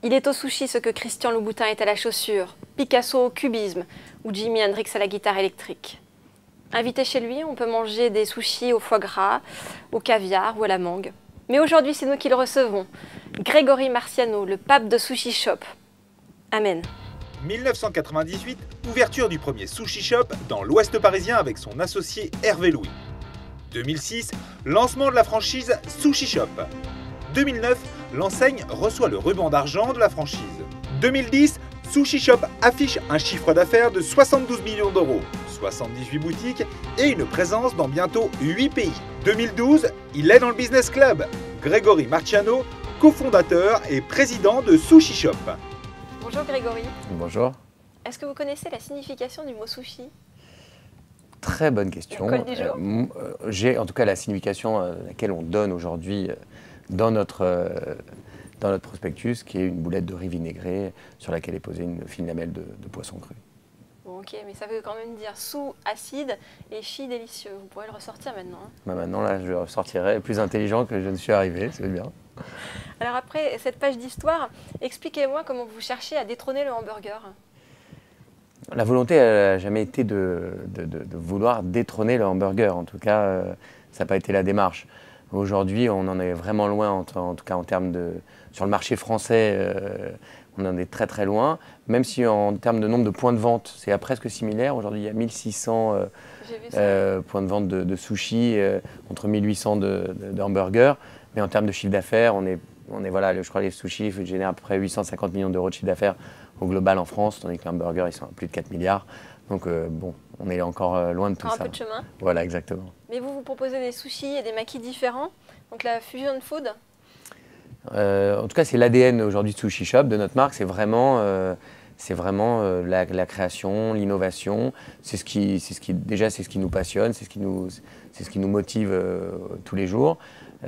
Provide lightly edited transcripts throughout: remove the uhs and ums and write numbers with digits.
Il est au sushi ce que Christian Louboutin est à la chaussure, Picasso au cubisme ou Jimi Hendrix à la guitare électrique. Invité chez lui, on peut manger des sushis au foie gras, au caviar ou à la mangue. Mais aujourd'hui, c'est nous qui le recevons. Grégory Marciano, le pape de Sushi Shop. Amen. 1998, ouverture du premier sushi shop dans l'ouest parisien avec son associé Hervé Louis. 2006, lancement de la franchise Sushi Shop. 2009, l'enseigne reçoit le ruban d'argent de la franchise. 2010, Sushi Shop affiche un chiffre d'affaires de 72 millions d'euros, 78 boutiques et une présence dans bientôt 8 pays. 2012, il est dans le Business Club. Grégory Marciano, cofondateur et président de Sushi Shop. Bonjour Grégory. Bonjour. Est-ce que vous connaissez la signification du mot sushi? Très bonne question. La colle du jour. J'ai en tout cas la signification à laquelle on donne aujourd'hui dans notre prospectus, qui est une boulette de riz vinaigré sur laquelle est posée une fine lamelle de poisson cru. Bon, ok, mais ça veut quand même dire sous acide et chi délicieux. Vous pourrez le ressortir maintenant. Hein. Bah maintenant, là, je ressortirai plus intelligent que je ne suis arrivé, c'est bien. Alors après cette page d'histoire, expliquez-moi comment vous cherchez à détrôner le hamburger. La volonté n'a jamais été de vouloir détrôner le hamburger. En tout cas, ça n'a pas été la démarche. Aujourd'hui, on en est vraiment loin, en tout cas en termes de... Sur le marché français, on en est très très loin. Même si en termes de nombre de points de vente, c'est presque similaire. Aujourd'hui, il y a 1600 points de vente de sushi, contre 1800 de hamburgers. Mais en termes de chiffre d'affaires, on est voilà, je crois que les sushis génèrent à peu près 850 millions d'euros de chiffre d'affaires au global en France, tandis que les hamburgers, ils sont à plus de 4 milliards. Donc bon, on est encore loin de tout ça. Un peu de chemin. Voilà, exactement. Mais vous proposez des sushis et des makis différents, donc la fusion food. En tout cas, c'est l'ADN aujourd'hui de Sushi Shop, de notre marque. C'est vraiment la création, l'innovation. C'est ce qui nous passionne, c'est ce qui nous motive tous les jours.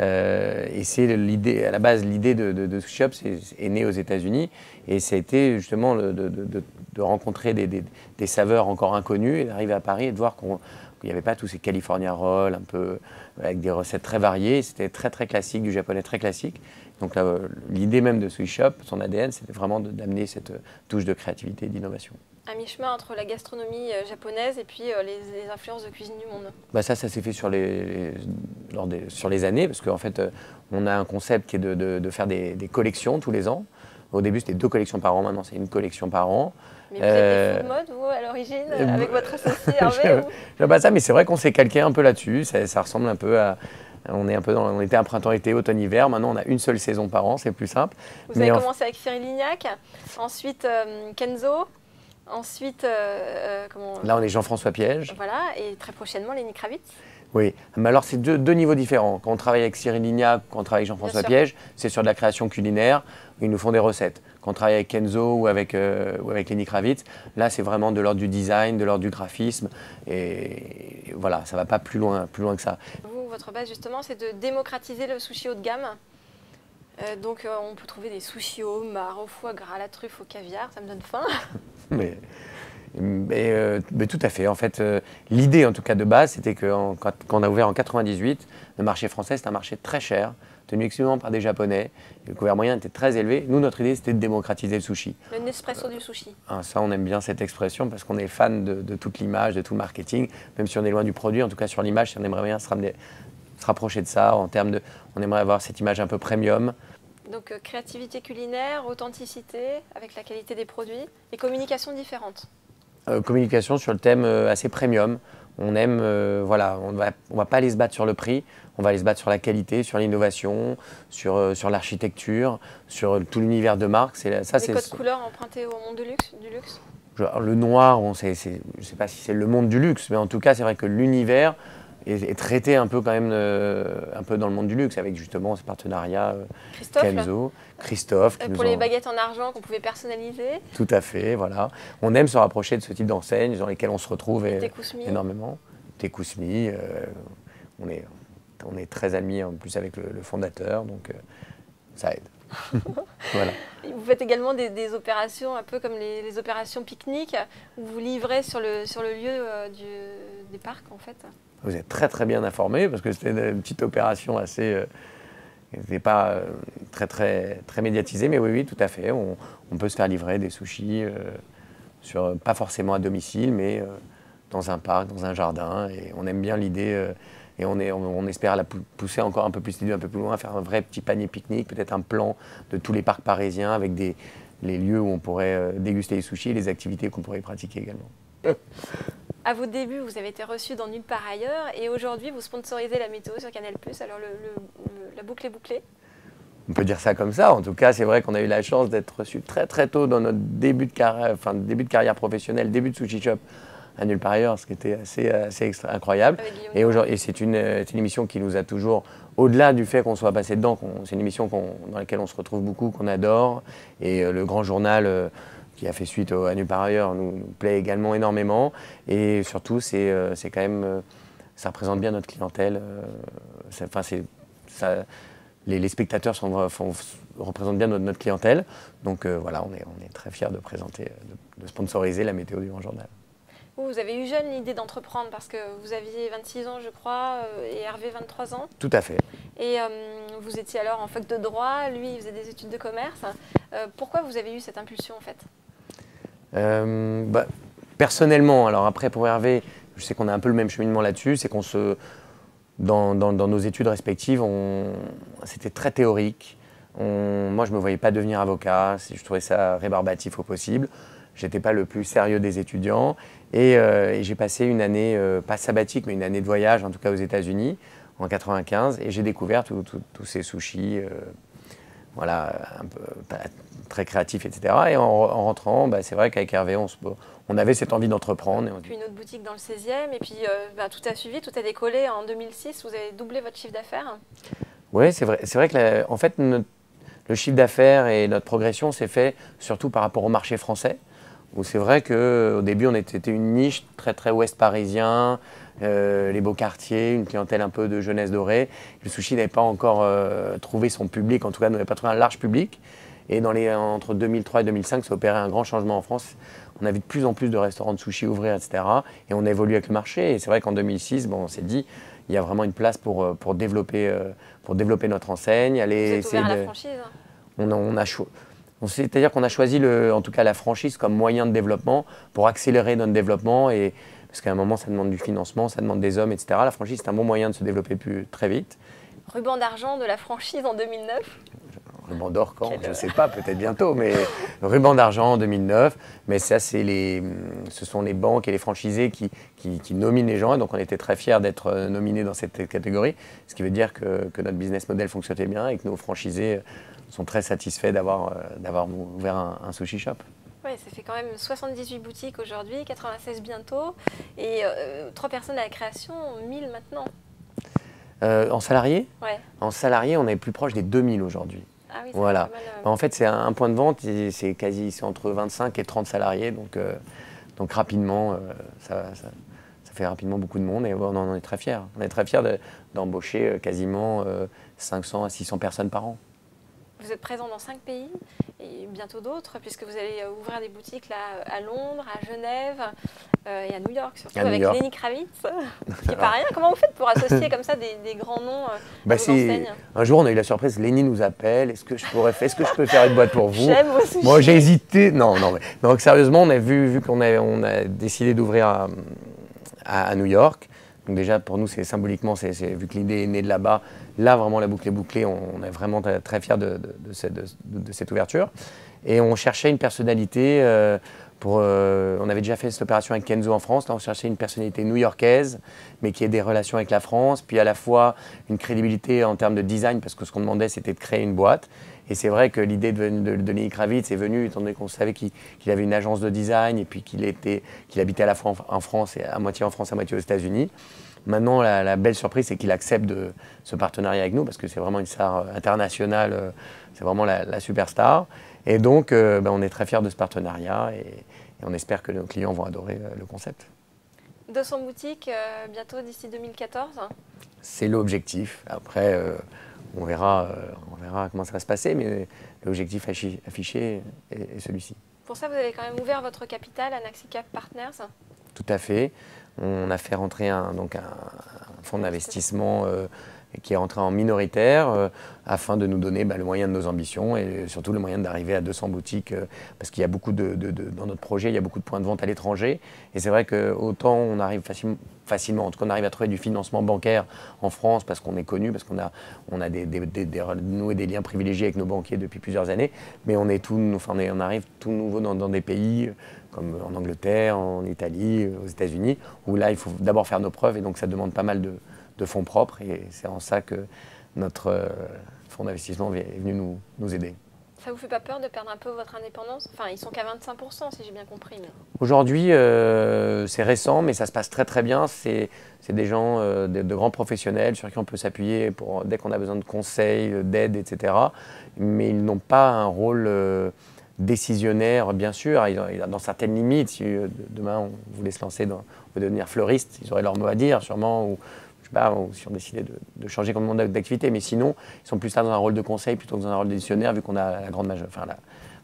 Et c'est l'idée, à la base, l'idée de Sushi Shop est née aux États-Unis, et ça a été justement de rencontrer des saveurs encore inconnues et d'arriver à Paris et de voir qu'il n'y avait pas tous ces California Rolls, un peu avec des recettes très variées. C'était très très classique, du japonais très classique. Donc l'idée même de Sushi Shop, son ADN, c'était vraiment d'amener cette touche de créativité et d'innovation. À mi-chemin entre la gastronomie japonaise et puis les influences de cuisine du monde. Bah ça s'est fait sur les années, parce qu'en fait, on a un concept qui est de faire des collections tous les ans. Au début, c'était 2 collections par an, maintenant c'est 1 collection par an. Mais vous êtes des food mode, vous, à l'origine, avec votre associé Hervé Je pas ça, mais c'est vrai qu'on s'est calqué un peu là-dessus. Ça ressemble un peu à... On était un printemps-été, automne-hiver. Maintenant, on a une seule saison par an, c'est plus simple. Vous avez commencé avec Cyril Lignac, ensuite Kenzo, ensuite... Là, on est Jean-François Piège. Voilà, et très prochainement, Lenny Kravitz. Oui, mais alors c'est deux niveaux différents. Quand on travaille avec Cyril Lignac, quand on travaille avec Jean-François Piège, c'est sur de la création culinaire, ils nous font des recettes. Quand on travaille avec Kenzo ou avec Lenny Kravitz, là c'est vraiment de l'ordre du design, de l'ordre du graphisme, et voilà, ça ne va pas plus loin que ça. Vous, votre base justement, c'est de démocratiser le sushi haut de gamme. Donc on peut trouver des sushis au homard, au foie gras, à la truffe, au caviar, ça me donne faim. Mais tout à fait. En fait, l'idée, en tout cas de base, c'était que quand on a ouvert en 98, le marché français, c'est un marché très cher, tenu exclusivement par des Japonais. Le couvert moyen était très élevé. Nous, notre idée, c'était de démocratiser le sushi. Le Nespresso du sushi. Ça, on aime bien cette expression parce qu'on est fan de toute l'image, de tout le marketing. Même si on est loin du produit, en tout cas sur l'image, on aimerait bien se rapprocher de ça. On aimerait avoir cette image un peu premium. Donc créativité culinaire, authenticité avec la qualité des produits et communication différente. Communication sur le thème assez premium. On aime, voilà, on va pas aller se battre sur le prix, on va aller se battre sur la qualité, sur l'innovation, sur l'architecture, sur tout l'univers de marque. Les codes couleurs empruntés au monde du luxe. Le noir, je ne sais pas si c'est le monde du luxe, mais en tout cas, c'est vrai que l'univers est traité un peu quand même un peu dans le monde du luxe, avec justement ce partenariat Kenzo, Christophe. Pour les baguettes en argent qu'on pouvait personnaliser. Tout à fait, voilà. On aime se rapprocher de ce type d'enseignes dans lesquelles on se retrouve énormément. Tekousmi, on est très amis en plus avec le fondateur, donc ça aide. Voilà. Vous faites également des opérations un peu comme les opérations pique-nique, où vous livrez sur le lieu des parcs en fait. Vous êtes très très bien informé parce que c'était une petite opération assez n'est pas très médiatisé, mais oui, oui, tout à fait. On peut se faire livrer des sushis, pas forcément à domicile, mais dans un parc, dans un jardin. Et on aime bien l'idée, et on espère pousser encore un peu plus l'idée, un peu plus loin, faire un vrai petit panier pique-nique, peut-être un plan de tous les parcs parisiens avec les lieux où on pourrait déguster les sushis et les activités qu'on pourrait y pratiquer également. À vos débuts, vous avez été reçu dans Nulle part ailleurs et aujourd'hui, vous sponsorisez la météo sur Canal+. Alors, la boucle est bouclée. On peut dire ça comme ça. En tout cas, c'est vrai qu'on a eu la chance d'être reçu très très tôt dans notre début de carrière professionnelle, début de Sushi Shop à Nulle part ailleurs, ce qui était assez incroyable. Et c'est une émission qui nous a toujours, au-delà du fait qu'on soit passé dedans, c'est une émission dans laquelle on se retrouve beaucoup, qu'on adore. Et le grand journal qui a fait suite à Nulle part ailleurs nous plaît également énormément. Et surtout, c'est quand même, ça représente bien notre clientèle. Les spectateurs représentent bien notre clientèle. Donc voilà, on est très fiers de sponsoriser la météo du grand journal. Vous avez eu jeune l'idée d'entreprendre parce que vous aviez 26 ans, je crois, et Hervé 23 ans. Tout à fait. Et vous étiez alors en fac de droit, lui il faisait des études de commerce. Pourquoi vous avez eu cette impulsion en fait? Personnellement, alors après pour Hervé, je sais qu'on a un peu le même cheminement là-dessus, c'est qu'on dans nos études respectives, c'était très théorique. Moi, je ne me voyais pas devenir avocat, je trouvais ça rébarbatif au possible. Je n'étais pas le plus sérieux des étudiants. Et j'ai passé une année, pas sabbatique, mais une année de voyage, en tout cas aux États-Unis, en 95. Et j'ai découvert tous ces sushis, voilà, un peu très créatifs, etc. Et en rentrant, c'est vrai qu'avec Hervé, on avait cette envie d'entreprendre. Puis une autre boutique dans le 16e, et puis tout a suivi, tout a décollé. En 2006, vous avez doublé votre chiffre d'affaires. Oui, c'est vrai que en fait, le chiffre d'affaires et notre progression s'est fait surtout par rapport au marché français, où c'est vrai qu'au début, on était une niche très très ouest parisien, les beaux quartiers, une clientèle un peu de jeunesse dorée. Le sushi n'avait pas encore trouvé son public, en tout cas n'avait pas trouvé un large public. Et entre 2003 et 2005, ça opérait un grand changement en France. On a vu de plus en plus de restaurants de sushi ouvrir, etc. Et on a évolué avec le marché. Et c'est vrai qu'en 2006, on s'est dit, il y a vraiment une place pour développer notre enseigne. Vous êtes ouvert à la franchise. C'est-à-dire qu'on a choisi en tout cas la franchise comme moyen de développement pour accélérer notre développement. Parce qu'à un moment, ça demande du financement, ça demande des hommes, etc. La franchise, c'est un bon moyen de se développer très vite. Ruban d'argent de la franchise en 2009. Ruban d'or quand? Je ne sais pas, peut-être bientôt, mais ruban d'argent en 2009. Mais ça, ce sont les banques et les franchisés qui nominent les gens. Et donc, on était très fiers d'être nominés dans cette catégorie. Ce qui veut dire que notre business model fonctionnait bien et que nos franchisés sont très satisfaits d'avoir ouvert un sushi shop. Oui, ça fait quand même 78 boutiques aujourd'hui, 96 bientôt. Et 3 personnes à la création, 1000 maintenant. En salariés? Ouais. En salariés, on est plus proche des 2000 aujourd'hui. Ah oui, voilà. Pas mal, En fait, c'est un point de vente, c'est entre 25 et 30 salariés, donc rapidement, ça fait rapidement beaucoup de monde et on en est très fiers. On est très fiers d'embaucher quasiment 500 à 600 personnes par an. Vous êtes présent dans 5 pays et bientôt d'autres, puisque vous allez ouvrir des boutiques là, à Londres, à Genève et à New York, surtout avec Lenny Kravitz, qui n'est pas rien. Comment vous faites pour associer comme ça des grands noms à vos enseignes? Un jour, on a eu la surprise, Lenny nous appelle, est-ce que je peux faire une boîte pour vous? J'aime aussi. Moi, j'ai hésité. Non, mais donc, sérieusement, on a vu qu'on a décidé d'ouvrir à New York. Donc déjà, pour nous, symboliquement, vu que l'idée est née de là-bas, là, vraiment, la boucle est bouclée. On est vraiment très fiers de cette ouverture. Et on cherchait une personnalité on avait déjà fait cette opération avec Kenzo en France. Là, on cherchait une personnalité new-yorkaise, mais qui ait des relations avec la France, puis à la fois une crédibilité en termes de design, parce que ce qu'on demandait, c'était de créer une boîte. Et c'est vrai que l'idée de Lenny Kravitz est venue, étant donné qu'on savait qu'il avait une agence de design et puis qu'il habitait à la fois en France, et à moitié en France, à moitié aux États-Unis. Maintenant, la belle surprise, c'est qu'il accepte ce partenariat avec nous, parce que c'est vraiment une star internationale, c'est vraiment la superstar. Et donc, on est très fiers de ce partenariat et on espère que nos clients vont adorer le concept. 200 boutiques bientôt d'ici 2014? C'est l'objectif. Après, on verra comment ça va se passer, mais l'objectif affiché est celui-ci. Pour ça, vous avez quand même ouvert votre capital à Naxicap Partners? Tout à fait. On a fait rentrer un fonds d'investissement qui est entré en minoritaire afin de nous donner le moyen de nos ambitions et surtout le moyen d'arriver à 200 boutiques parce qu'il y a beaucoup dans notre projet, il y a beaucoup de points de vente à l'étranger et c'est vrai que autant on arrive facilement, en tout cas on arrive à trouver du financement bancaire en France parce qu'on est connu, parce qu'on a noué des liens privilégiés avec nos banquiers depuis plusieurs années, mais on arrive tout nouveau dans des pays comme en Angleterre, en Italie, aux États-Unis, où là il faut d'abord faire nos preuves et donc ça demande pas mal de fonds propres et c'est en ça que notre fonds d'investissement est venu nous aider. Ça vous fait pas peur de perdre un peu votre indépendance? Enfin, ils sont qu'à 25% si j'ai bien compris. Mais... Aujourd'hui, c'est récent, mais ça se passe très très bien. C'est des gens, de grands professionnels sur qui on peut s'appuyer dès qu'on a besoin de conseils, d'aide, etc. Mais ils n'ont pas un rôle décisionnaire, bien sûr. Dans certaines limites, si demain on voulait se lancer, on veut devenir fleuriste, ils auraient leur mot à dire sûrement. Ou si on décidait de changer complètement d'activité, mais sinon, ils sont plus là dans un rôle de conseil plutôt que dans un rôle d'éditionnaire, vu qu'on a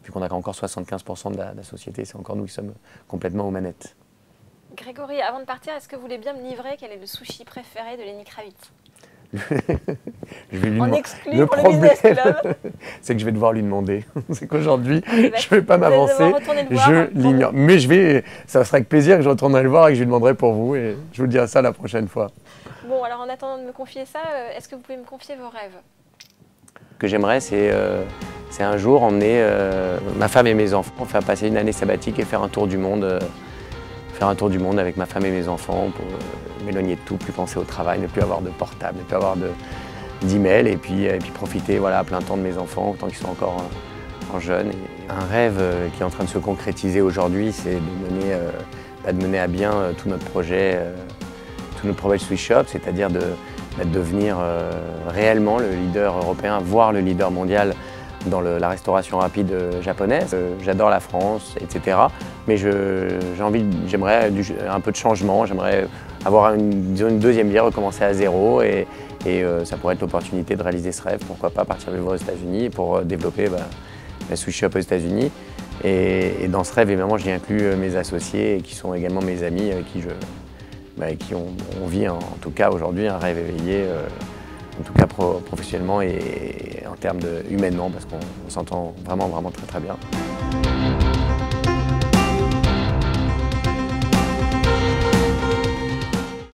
vu qu'on a encore 75% de la société, c'est encore nous qui sommes complètement aux manettes. Grégory, avant de partir, est-ce que vous voulez bien me livrer quel est le sushi préféré de Lenny Kravitz? Je vais lui en exclu le pour problème, le Business Club. c'est que je vais devoir lui demander. C'est qu'aujourd'hui, je ne vais pas m'avancer. Je l'ignore. Mais ça sera avec plaisir que je retournerai le voir et que je lui demanderai pour vous. Et je vous dirai ça la prochaine fois. Bon, alors en attendant de me confier ça, est-ce que vous pouvez me confier vos rêves? Ce que j'aimerais, c'est un jour emmener ma femme et mes enfants, faire passer une année sabbatique et faire un tour du monde. Faire un tour du monde avec ma femme et mes enfants pour m'éloigner de tout, plus penser au travail, ne plus avoir de portable, ne plus avoir d'email et puis profiter à plein temps de mes enfants tant qu'ils sont encore jeunes. Et un rêve qui est en train de se concrétiser aujourd'hui, c'est de mener à bien tout notre projet Swiss Shop, c'est-à-dire de devenir réellement le leader européen, voire le leader mondial dans la restauration rapide japonaise. J'adore la France, etc. Mais j'aimerais un peu de changement, j'aimerais avoir une deuxième vie, recommencer à zéro et ça pourrait être l'opportunité de réaliser ce rêve. Pourquoi pas partir vivre aux États-Unis pour développer la Swiss Shop aux États-Unis. Et dans ce rêve, évidemment, j'y inclus mes associés qui sont également mes amis avec qui on vit en tout cas aujourd'hui un rêve éveillé. En tout cas professionnellement et en termes humainement, parce qu'on s'entend vraiment très très bien.